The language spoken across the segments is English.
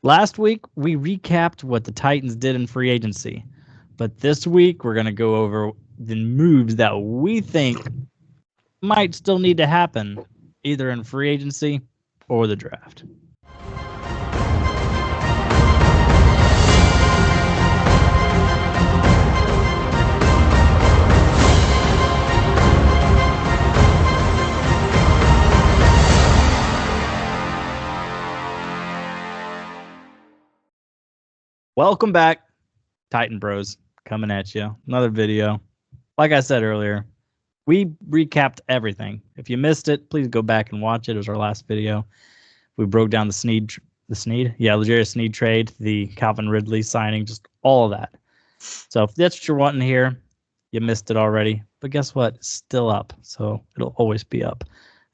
Last week, we recapped what the Titans did in free agency. But this week, we're going to go over the moves that we think might still need to happen, either in free agency or the draft. Welcome back, Titan Bros, coming at you. Another video. Like I said earlier, we recapped everything. If you missed it, please go back and watch it. It was our last video. We broke down the Snead? Yeah, L'Jarius Snead trade, the Calvin Ridley signing, just all of that. So if that's what you're wanting here, you missed it already. But guess what? It's still up, so it'll always be up.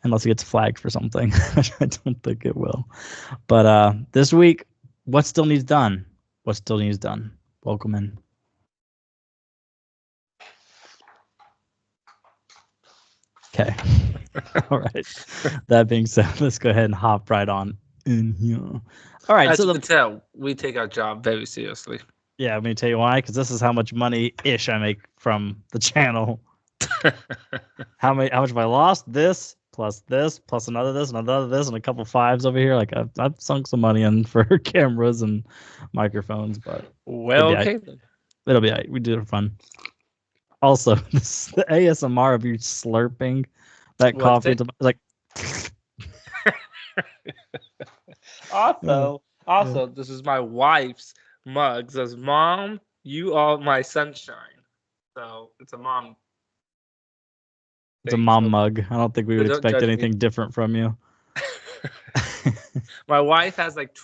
Unless it gets flagged for something. I don't think it will. But this week, what still needs done? What still needs done? Welcome in. Okay. All right. That being said, let's go ahead and hop right on in here. All right. As you can tell, we take our job very seriously. Yeah, let me tell you why. Because this is how much money-ish I make from the channel. How much have I lost? This plus another this, and a couple fives over here. Like I've sunk some money in for cameras and microphones, but well, okay. It'll be all right. We did it for fun. Also, the ASMR of you slurping that coffee. It's like. Also, this is my wife's mug. It says, "Mom, you are my sunshine." So it's a mom. It's a mom mug. I don't think we would expect anything different from you. My wife has like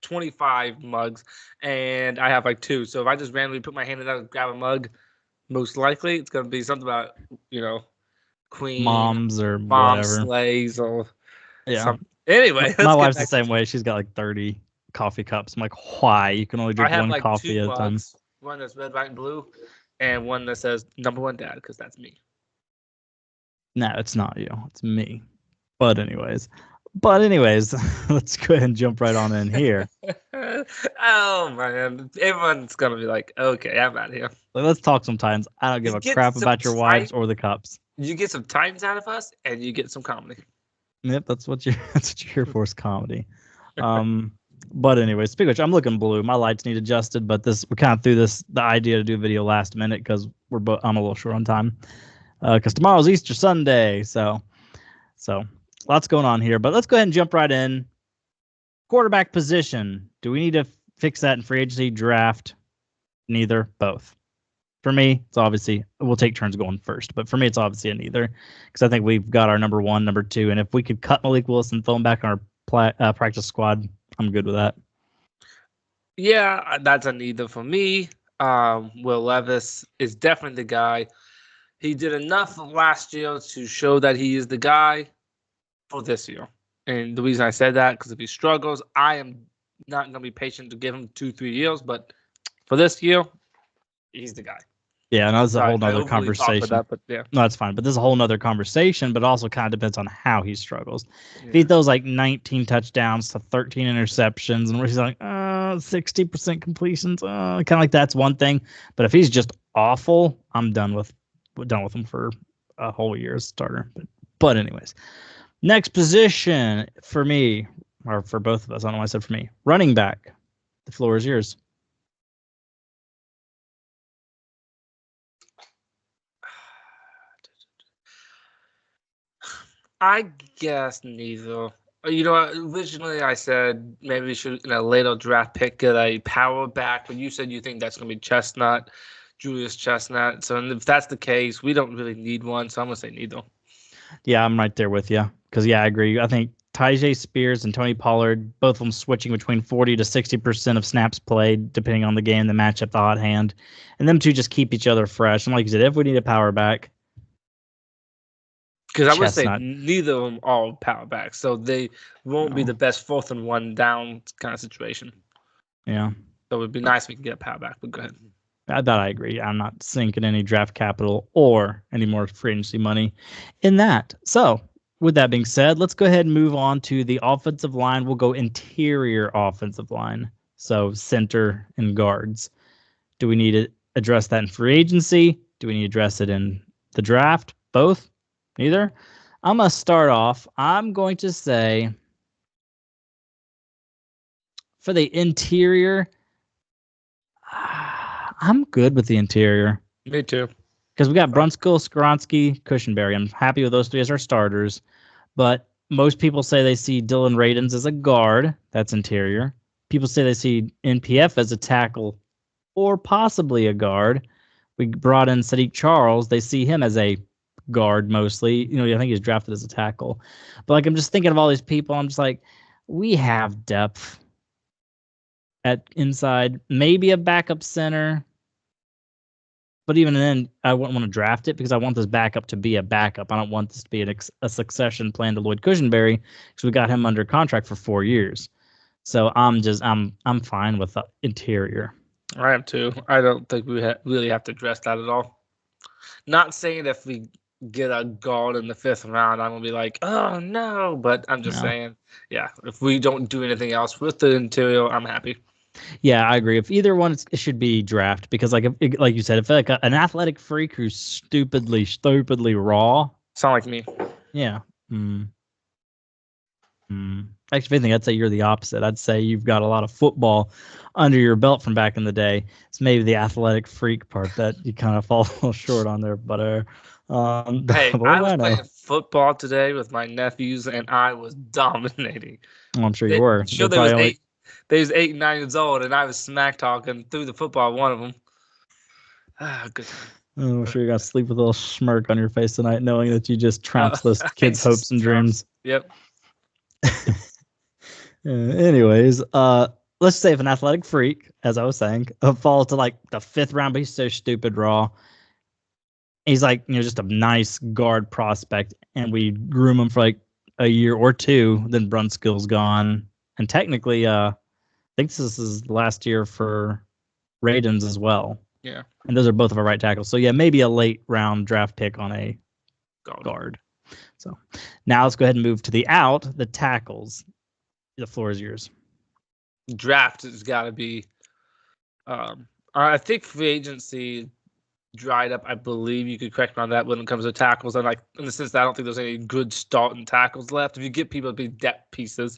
25 mugs, and I have like 2. So if I just randomly put my hand in that and grab a mug, most likely it's going to be something about, Queen, moms or whatever. Slays or something. Anyway, my wife's the same way. She's got like 30 coffee cups. I'm like, why? You can only drink one coffee at a time. One that's red, white, and blue, and one that says "#1 Dad" because that's me. No, it's not you. It's me. But anyways, let's go ahead and jump right on in here. Oh man, everyone's gonna be like, "Okay, I'm out of here." Let's talk some Titans. I don't give a crap about your wives or the cups. You get some Titans out of us, and you get some comedy. Yep, that's what you're here for, is comedy. But anyway, speaking of which, I'm looking blue. My lights need adjusted, but we kind of threw the idea to do a video last minute because I'm a little short on time. Because tomorrow's Easter Sunday, so lots going on here. But let's go ahead and jump right in. Quarterback position. Do we need to fix that in free agency, draft? Neither, both. For me, it's obviously, we'll take turns going first. But for me, it's obviously a neither. Because I think we've got our number 1, number 2. And if we could cut Malik Willis and throw him back on our practice squad, I'm good with that. Yeah, that's a neither for me. Will Levis is definitely the guy. He did enough last year to show that he is the guy for this year. And the reason I said that, because if he struggles, I am not going to be patient to give him 2-3 years. But for this year, he's the guy. Yeah, and that's a whole nother conversation. That, but yeah. No, that's fine. But this is a whole nother conversation, but it also kind of depends on how he struggles. Yeah. If he throws like 19 touchdowns to 13 interceptions, and where he's like, 60% completions, kind of like that's one thing. But if he's just awful, I'm done with him for a whole year as starter. But anyways, next position for me, or for both of us, I don't know why I said for me, running back. The floor is yours. I guess neither. Originally I said maybe we should, in a later draft pick, get a power back, but you said you think that's going to be Julius Chestnut. So if that's the case, we don't really need one, so I'm going to say neither. Yeah, I'm right there with you. Because, yeah, I agree. I think Tyjae Spears and Tony Pollard, both of them switching between 40 to 60% of snaps played, depending on the game, the matchup, the hot hand. And them two just keep each other fresh. And like you said, if we need a power back, because I would say neither of them are power backs, so they won't be the best 4th and 1 down kind of situation. Yeah. So it would be nice if we could get a power back, but go ahead. That I agree. I'm not sinking any draft capital or any more free agency money in that. So with that being said, let's go ahead and move on to the offensive line. We'll go interior offensive line, so center and guards. Do we need to address that in free agency? Do we need to address it in the draft? Both? Neither? I'm going to start off. I'm going to say for the interior, I'm good with the interior. Me too. Because we got Brunskill, Skoronski, Cushenberry. I'm happy with those three as our starters. But most people say they see Dylan Radins as a guard. That's interior. People say they see NPF as a tackle or possibly a guard. We brought in Sadiq Charles. They see him as a guard mostly. I think he's drafted as a tackle. But like, I'm just thinking of all these people. I'm just like, we have depth at inside, maybe a backup center. But even then, I wouldn't want to draft it because I want this backup to be a backup. I don't want this to be a succession plan to Lloyd Cushenberry because we got him under contract for 4 years. So I'm fine with the interior. I am too. I don't think we really have to address that at all. Not saying if we get a guard in the 5th round, I'm gonna be like, oh no. But I'm just saying, yeah, if we don't do anything else with the interior, I'm happy. Yeah, I agree. If either one, it should be draft because, like you said, if like an athletic freak who's stupidly raw, sound like me. Yeah. Actually, if anything, I'd say you're the opposite. I'd say you've got a lot of football under your belt from back in the day. It's maybe the athletic freak part that you kind of fall a little short on there. But hey, I was playing football today with my nephews, and I was dominating. Well, I'm sure you were. Sure, they was 8 and 9 years old, and I was smack talking through the football. One of them. Good. I'm sure you're gonna sleep with a little smirk on your face tonight, knowing that you just trounced those kids' hopes and dreams. Yep. Anyways, let's say if an athletic freak, as I was saying, falls to like the 5th round, but he's so stupid raw. He's like, just a nice guard prospect, and we groom him for like a year or two. Then Brunskill's gone, and technically, I think this is the last year for Radins as well. Yeah, and those are both of our right tackles. So yeah, maybe a late round draft pick on a guard. So now let's go ahead and move to the tackles. The floor is yours. Draft has got to be. I think free agency dried up. I believe you could correct me on that when it comes to tackles. And like in the sense that I don't think there's any good starting tackles left. If you get people to be depth pieces,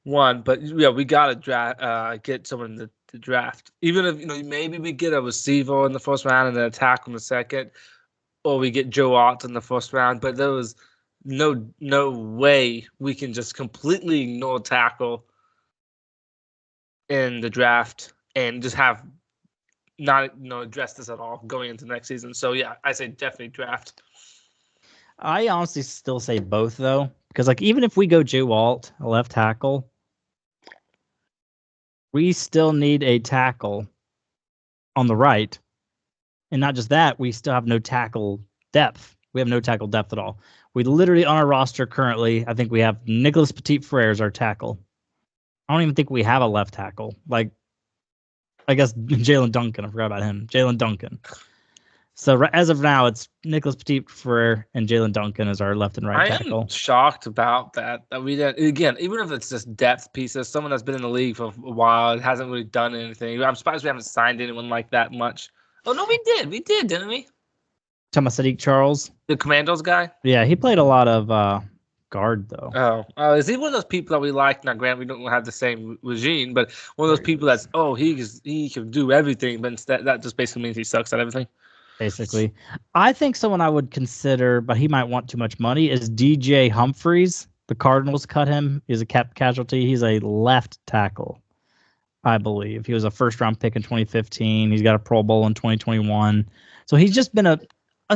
but yeah, we gotta get someone in the draft. Even if maybe we get a receiver in the 1st round and then a tackle in the 2nd, or we get Joe Ott in the 1st round. But there was no way we can just completely ignore tackle in the draft and just have not address this at all going into next season. So yeah, I say definitely draft. I honestly still say both though, because like even if we go Joe Alt, a left tackle, we still need a tackle on the right, and not just that, we still have no tackle depth. We have no tackle depth at all. We literally on our roster currently, I think we have Nicholas Petit-Frere as our tackle. I don't even think we have a left tackle. Like, I guess Jalen Duncan. I forgot about him. Jalen Duncan. So as of now, it's Nicholas Petit-Frere and Jalen Duncan as our left and right tackle. I am shocked about that we didn't. Again, even if it's just depth pieces, someone that's been in the league for a while and hasn't really done anything. I'm surprised we haven't signed anyone like that much. Oh no, we did. We did, didn't we? Talking about Sadiq Charles, the Commandos guy. Yeah, he played a lot of guard though. Oh, is he one of those people that we like? Now, granted, we don't have the same regime, but one of those people that's he can do everything, but instead that just basically means he sucks at everything. Basically, I think someone I would consider, but he might want too much money, is DJ Humphries. The Cardinals cut him. He's a cap casualty. He's a left tackle, I believe. He was a 1st-round pick in 2015. He's got a Pro Bowl in 2021. So he's just been a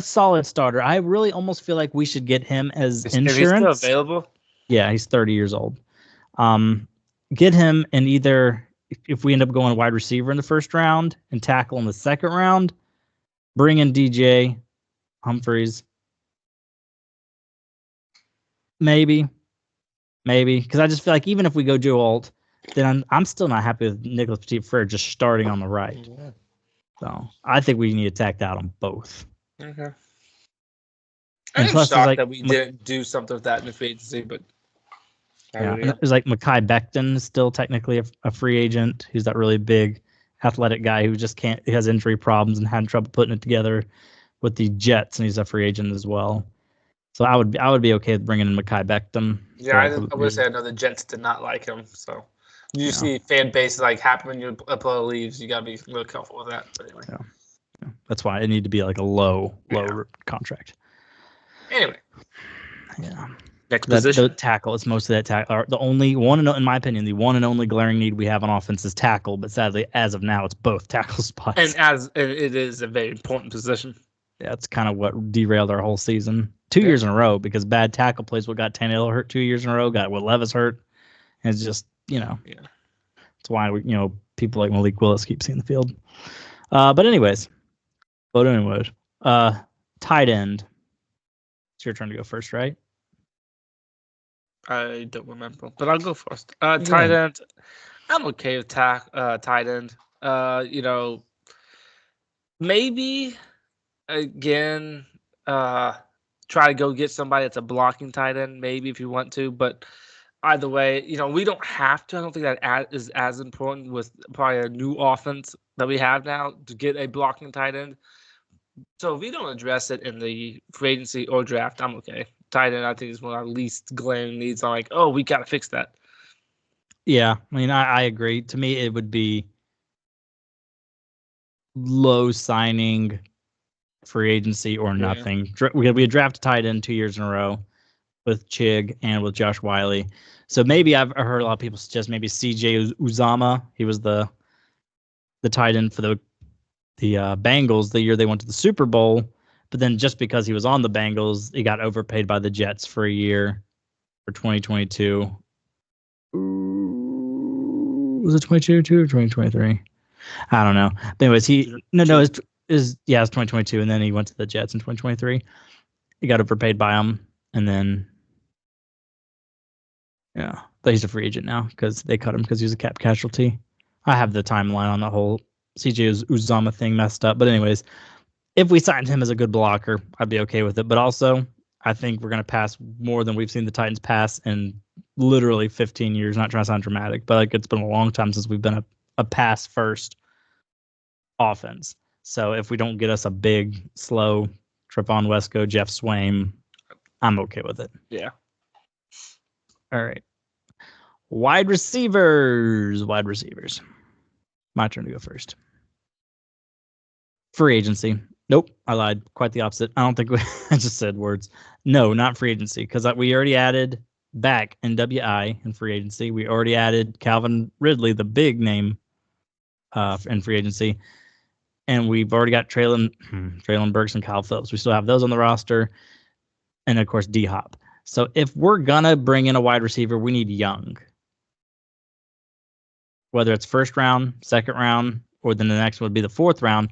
solid starter. I really almost feel like we should get him as insurance. Is he still available? Yeah, he's 30 years old. Get him in either, if we end up going wide receiver in the 1st round and tackle in the 2nd round, bring in DJ Humphries. Maybe. Because I just feel like even if we go Joe Alt, then I'm still not happy with Nicholas Petit-Frere just starting on the right. Yeah. So I think we need to attack that on both. Okay. I And am plus, there's shocked like that we didn't do something with that in the free agency, but yeah, and there's like Mekhi Becton is still technically a free agent. He's that really big, athletic guy who just can't. He has injury problems and had trouble putting it together with the Jets, and he's a free agent as well. So I would be okay with bringing in Mekhi Becton. Yeah, I would say I know the Jets did not like him. So you see fan base like happen when your player leaves. You gotta be real careful with that. But anyway, yeah. That's why it need to be like a low contract. Anyway, yeah. Next position. The tackle. It's mostly that tackle. The only one, in my opinion, the one and only glaring need we have on offense is tackle. But sadly, as of now, it's both tackle spots. And it is a very important position. Yeah, it's kind of what derailed our whole season. 2 years in a row because bad tackle plays what got Tannehill hurt 2 years in a row, got what Levis hurt. And it's just, that's why people like Malik Willis keep seeing the field. But anyways, tight end. It's your turn to go first, right? I don't remember, but I'll go first. Tight end. I'm okay with tight end. Maybe again, try to go get somebody that's a blocking tight end, maybe if you want to. But either way, we don't have to. I don't think that is as important with probably a new offense that we have now to get a blocking tight end. So if we don't address it in the free agency or draft, I'm okay. Tight end, I think, is one of our least glaring needs. I'm like, oh, we got to fix that. Yeah, I mean, I agree. To me, it would be low signing free agency or nothing. We had drafted tight end 2 years in a row with Chig and with Josh Wiley. So maybe I've heard a lot of people suggest maybe CJ Uzama. He was the tight end for the Bengals the year they went to the Super Bowl. But then just because he was on the Bengals, he got overpaid by the Jets for a year for 2022. Was it 2022 or 2023? I don't know. But anyways, it's 2022, and then he went to the Jets in 2023. He got overpaid by them, and then but he's a free agent now because they cut him because he was a cap casualty. I have the timeline on the whole CJ Uzama thing messed up, but anyways, if we signed him as a good blocker, I'd be okay with it. But also, I think we're going to pass more than we've seen the Titans pass in literally 15 years. Not trying to sound dramatic, but like it's been a long time since we've been a pass first offense. So if we don't get us a big, slow Trevon Wesco, Jeff Swaim, I'm okay with it. Yeah. All right. Wide receivers. My turn to go first. Free agency. Nope, I lied. Quite the opposite. I don't think I just said words. No, not free agency because we already added back NWI in free agency. We already added Calvin Ridley, the big name, in free agency. And we've already got Traylon Burks and Kyle Phillips. We still have those on the roster. And, of course, D-Hop. So if we're going to bring in a wide receiver, we need young. Whether it's first round, second round, or then the next one would be the fourth round,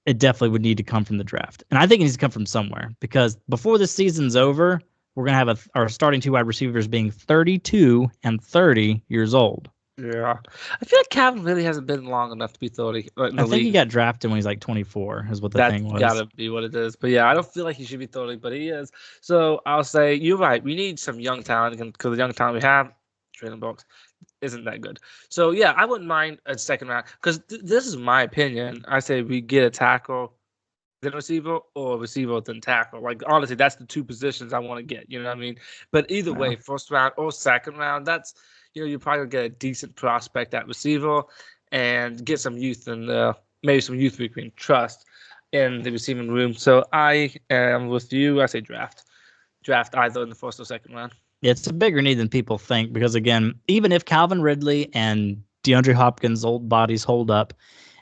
it definitely would need to come from the draft. And I think it needs to come from somewhere because before the season's over, we're going to have our starting two wide receivers being 32 and 30 years old. Yeah. I feel like Calvin really hasn't been long enough to be 30. I think he got drafted when he's like 24 is what the thing was. That's got to be what it is. But yeah, I don't feel like he should be 30, but he is. So I'll say you're right. We need some young talent because the young talent we have, Traylon Burks, isn't that good. So yeah, I wouldn't mind a second round because this is my opinion. I say we get a tackle, then receiver, or receiver then tackle. Like honestly, that's the two positions I want to get. You know what I mean? But either way, first round or second round, that's you're probably gonna get a decent prospect at receiver and get some youth and maybe some youth we can trust in the receiving room. So I am with you. I say draft either in the first or second round. It's a bigger need than people think because, again, even if Calvin Ridley and DeAndre Hopkins' old bodies hold up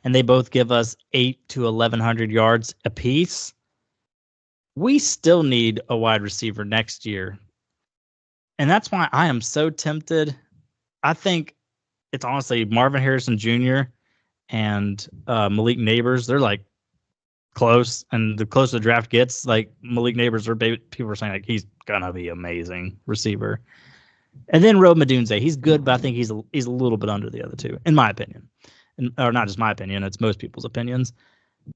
and they both give us 800 to 1,100 yards apiece, we still need a wide receiver next year. And that's why I am so tempted. I think it's honestly Marvin Harrison Jr. and Malik Neighbors. They're like close, and the closer the draft gets, like Malik Neighbors, people are saying like he's gonna be amazing receiver. And then Rome Odunze, he's good, but I think he's a little bit under the other two, in my opinion, or not just my opinion. It's most people's opinions.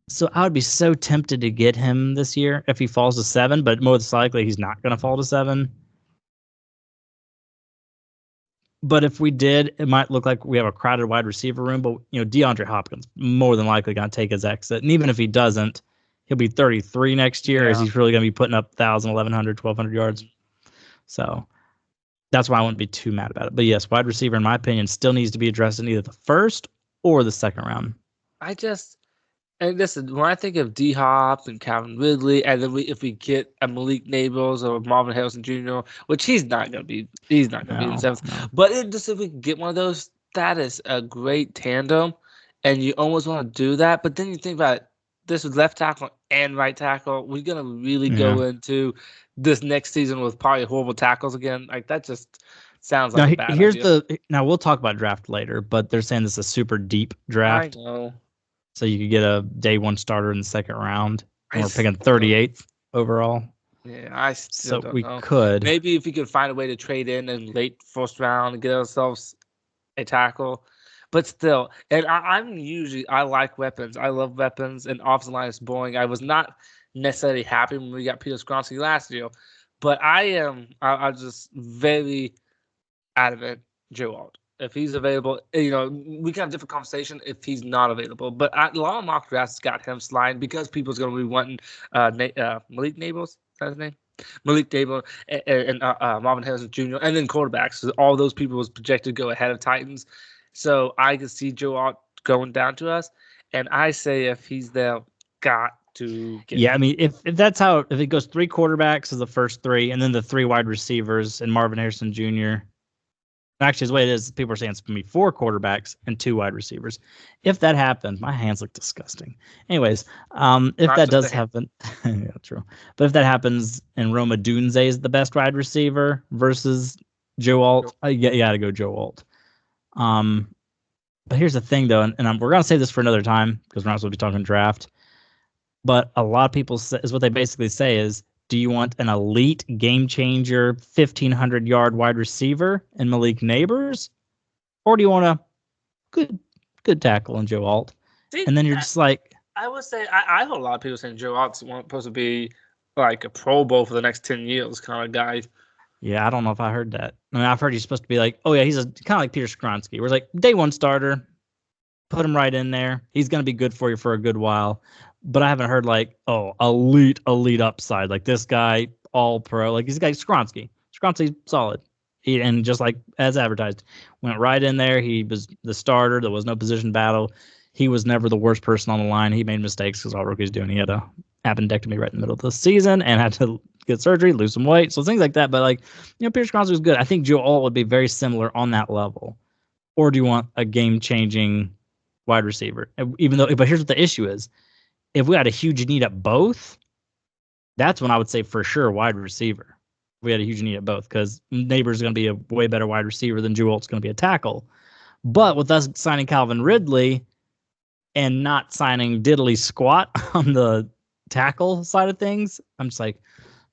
So I would be so tempted to get him this year if he falls to 7, but most likely he's not going to fall to 7. But if we did, it might look like we have a crowded wide receiver room. But DeAndre Hopkins more than likely going to take his exit, and even if he doesn't, he'll be 33 next year. Is he's really going to be putting up 1,000, 1,100, 1,200 yards? So that's why I wouldn't be too mad about it. But yes, wide receiver, in my opinion, still needs to be addressed in either the first or the second round. And listen, when I think of D Hop and Calvin Ridley, and then if we get a Malik Nabels or Marvin Harrison Jr., which he's not gonna be in the seventh. No. But just if we get one of those, that is a great tandem, and you almost want to do that. But then you think about it, this is left tackle and right tackle. We're gonna really go into this next season with probably horrible tackles again. Like that just sounds like a bad idea. Now we'll talk about draft later, but they're saying this is a super deep draft. I know. So you could get a day 1 starter in the second round. And we're picking 38th overall. Yeah, I still don't know. Could. Maybe if we could find a way to trade in late first round and get ourselves a tackle. But still, and I like weapons. I love weapons, and offensive line is boring. I was not necessarily happy when we got Peter Skronsky last year, but I'm just very adamant Joe Alt. If he's available, we can have a different conversation if he's not available. But a lot of mock drafts got him sliding because people's going to be wanting Malik Nabels, is that his name? Malik Nabels and Marvin Harrison Jr. and then quarterbacks. So all those people was projected to go ahead of Titans. So I could see Joe Alt going down to us. And I say if he's there, got to get him. I mean, if it goes 3 quarterbacks as the first 3, and then the 3 wide receivers and Marvin Harrison Jr., actually, the way it is, people are saying it's going to be 4 quarterbacks and 2 wide receivers. If that happens, my hands look disgusting. Anyways, if that does happen, yeah, true. But if that happens and Rome Odunze is the best wide receiver versus Joe Alt, you got to go Joe Alt. But here's the thing, though, and we're going to save this for another time because we're not supposed to be talking draft. But a lot of people is what they basically say is, do you want an elite game changer, 1,500-yard wide receiver in Malik Nabers, or do you want a good tackle in Joe Alt? And then you're just like, I would say I heard a lot of people saying Joe Alt's supposed to be like a Pro Bowl for the next 10 years kind of guy. Yeah, I don't know if I heard that. I mean, I've heard he's supposed to be like, oh yeah, he's kind of like Peter Skronsky, where it's like day 1 starter, put him right in there. He's going to be good for you for a good while. But I haven't heard like, oh, elite upside. Like this guy, all pro. Like this guy, Skronsky. Skronsky's solid. And just like as advertised, went right in there. He was the starter. There was no position battle. He was never the worst person on the line. He made mistakes because all rookies do. And he had a appendectomy right in the middle of the season and had to get surgery, lose some weight. So things like that. But like, Peter Skronsky was good. I think Joe Alt would be very similar on that level. Or do you want a game-changing wide receiver? But here's what the issue is. If we had a huge need at both, that's when I would say for sure wide receiver. We had a huge need at both because Nabers is going to be a way better wide receiver than Joe Alt's going to be a tackle. But with us signing Calvin Ridley and not signing diddly squat on the tackle side of things, I'm just like,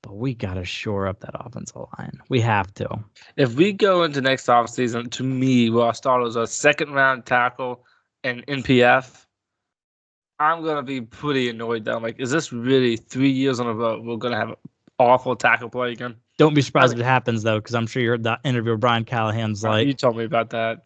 but we got to shore up that offensive line. We have to. If we go into next offseason, to me, where our starters are second-round tackle and NPF, I'm going to be pretty annoyed though. Like, is this really 3 years in a row we're going to have an awful tackle play again? Don't be surprised if it happens, though, because I'm sure you heard that interview with Brian Callahan's like... You told me about that.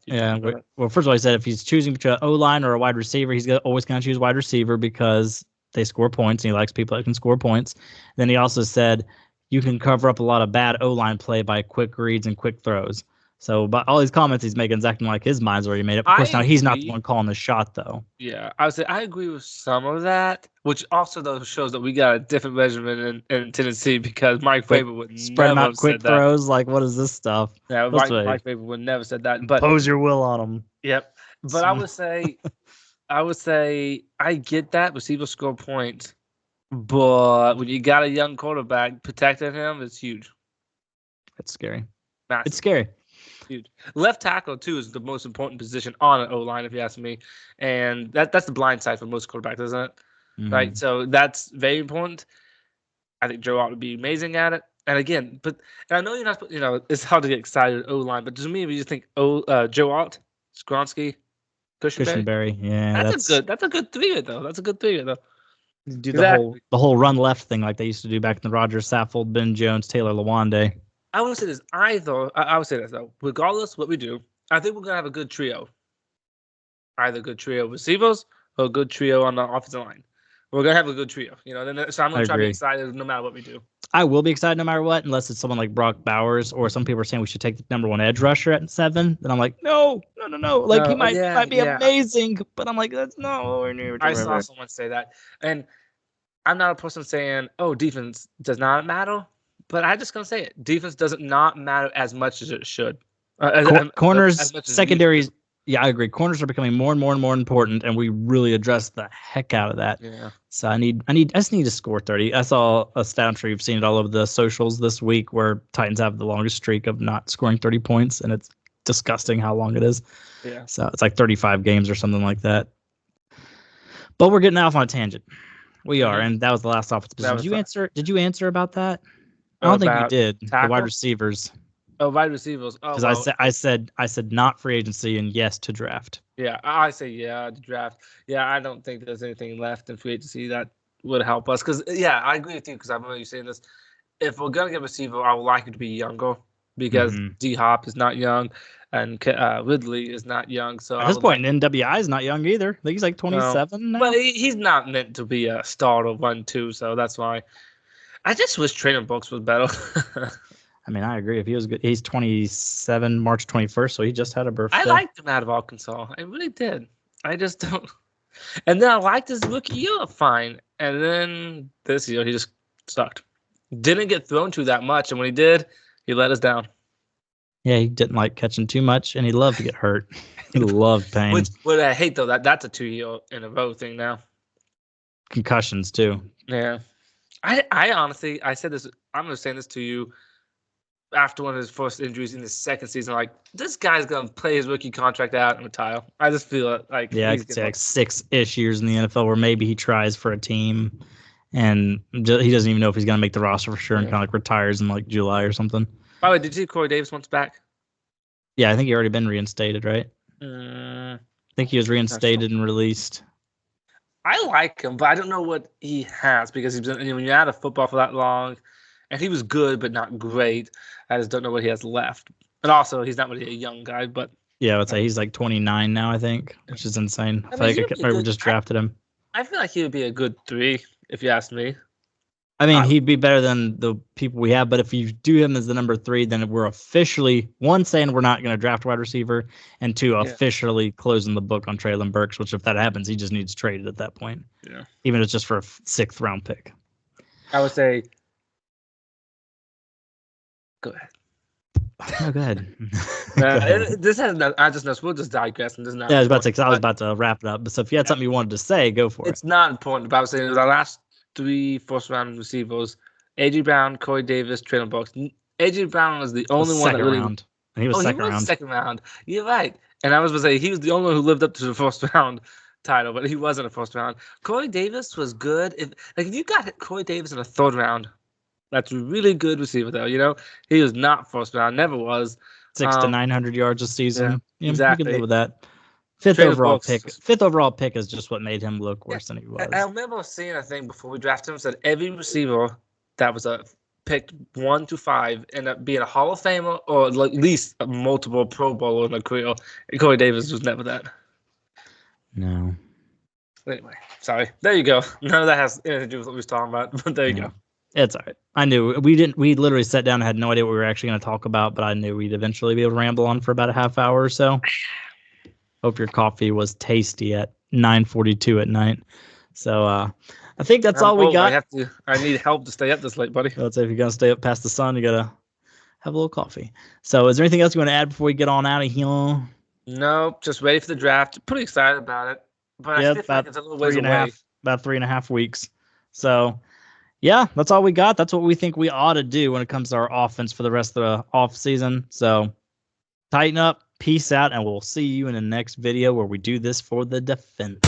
Well, first of all, he said if he's choosing between an O-line or a wide receiver, he's always going to choose wide receiver because they score points, and he likes people that can score points. Then he also said you can cover up a lot of bad O-line play by quick reads and quick throws. So, by all these comments he's making, it's acting like his mind's already made up. Of course, now he's not the one calling the shot, though. Yeah, I would say I agree with some of that, which also though shows that we got a different regimen in Tennessee because Mike Faber would spread never him out quick throws. That. Like, what is this stuff? Yeah, Mike Faber would never said that. But impose your will on him. Yep. But I would say I get that receivers score points, but when you got a young quarterback protecting him, it's huge. It's scary. Massive. It's scary. Huge. Left tackle too is the most important position on an O-line, if you ask me, and that's the blind side for most quarterbacks, isn't it? Mm-hmm. Right. So that's very important. I think Joe ought to be amazing at it. And again, and I know you're not. It's hard to get excited at O-line, but to me, if you just think Joe Alt, Skronsky, Cushionberry. Cushionberry. Yeah, That's a good three though. That's a good three though. do Exactly. the whole run left thing like they used to do back in the Rogers, Saffold, Ben Jones, Taylor Lawande. I would say this. I would say this though. Regardless what we do, I think we're gonna have a good trio. Either a good trio of receivers or a good trio on the offensive line. We're gonna have a good trio, you know. So I'm gonna try to be excited no matter what we do. I will be excited no matter what, unless it's someone like Brock Bowers or some people are saying we should take the number 1 edge rusher at 7. Then I'm like, no. Like he might be amazing, but I'm like, that's not what we're near. I saw someone say that, and I'm not a person saying, oh, defense does not matter, but I'm just gonna say it. Defense doesn't not matter as much as it should. Corners, secondaries. Yeah, I agree. Corners are becoming more and more important, and we really address the heck out of that. Yeah. So I just need to score 30. I saw a stat, I'm sure you've seen it all over the socials this week, where Titans have the longest streak of not scoring 30 points, and it's disgusting how long it is. Yeah. So it's like 35 games or something like that. But we're getting off on a tangent. We are, and that was the last offensive position. Did you answer about that? I don't think you did. Tackle? The wide receivers. Oh, wide receivers. Because I said not free agency and yes to draft. Yeah, I say yeah to draft. Yeah, I don't think there's anything left in free agency that would help us. Because I agree with you. Because I remember you saying this. If we're gonna get a receiver, I would like it to be younger because D Hop is not young, and Ridley is not young. So at this point, NWI is not young either. I think he's like 27 now. But he's not meant to be a starter 1-2. So that's why. I just wish Traylon Burks was better. I mean, I agree. If he was good, he's 27, March 21st, so he just had a birthday. I liked him out of Arkansas. I really did. I just don't. And then I liked his rookie year fine. And then this year, he just sucked. Didn't get thrown to that much. And when he did, he let us down. Yeah, he didn't like catching too much, and he loved to get hurt. He loved pain. What I hate, though, that's a 2-year in a row thing now. Concussions, too. Yeah. I honestly, I said this, I'm going to say this to you. After one of his first injuries in the second season, like, this guy's gonna play his rookie contract out and retire. I just feel like I could say like 6-ish years in the NFL where maybe he tries for a team and he doesn't even know if he's gonna make the roster for sure and kind of like retires in like July or something. By the way, did you see Corey Davis once back? Yeah, I think he already been reinstated, right? I think he was reinstated and released. I like him, but I don't know what he has because he's been, when you're out of football for that long. And he was good, but not great. I just don't know what he has left. And also, he's not really a young guy, but... Yeah, I would say he's like 29 now, I think, which is insane. I feel like we just drafted him. I feel like he would be a good 3, if you ask me. I mean, he'd be better than the people we have, but if you do him as the number 3, then we're officially, 1, saying we're not going to draft a wide receiver, and 2, officially closing the book on Traylon Burks, which if that happens, he just needs traded at that point. Yeah. Even if it's just for a 6th round pick. I would say... Go ahead. No, go ahead. This has no. I just know. We'll just digress. And I was about to say, I was about to wrap it up. But so if you had something you wanted to say, go for it. It's not important. But I was saying it was our last 3 first-round receivers: A.J. Brown, Corey Davis, Traylon Burks. A.J. Brown was the only one that really. Round. And he was second round. You're right. And I was going to say he was the only one who lived up to the first round title, but he wasn't a first round. Corey Davis was good. If you got Corey Davis in a 3rd round. That's a really good receiver, though. You know, he was not first round, never was. 600 to 900 yards a season. Yeah, exactly. You can live with that. 5th overall pick. 5th overall pick is just what made him look worse than he was. I remember seeing a thing before we drafted him said every receiver that was picked 1 to 5 ended up being a Hall of Famer or at least a multiple Pro Bowler in their career. And Corey Davis was never that. No. Anyway, sorry. There you go. None of that has anything to do with what we was talking about, but there you go. It's all right. I knew we literally sat down and had no idea what we were actually going to talk about, but I knew we'd eventually be able to ramble on for about a half hour or so. Hope your coffee was tasty at 9:42 at night. So I think that's all we got. I need help to stay up this late, buddy. Let's say if you're going to stay up past the sun, you got to have a little coffee. So is there anything else you want to add before we get on out of here? No, just ready for the draft. Pretty excited about it. But I still think it's a little ways away. About 3.5 weeks. So yeah, that's all we got. That's what we think we ought to do when it comes to our offense for the rest of the off season. So tighten up, peace out, and we'll see you in the next video where we do this for the defense.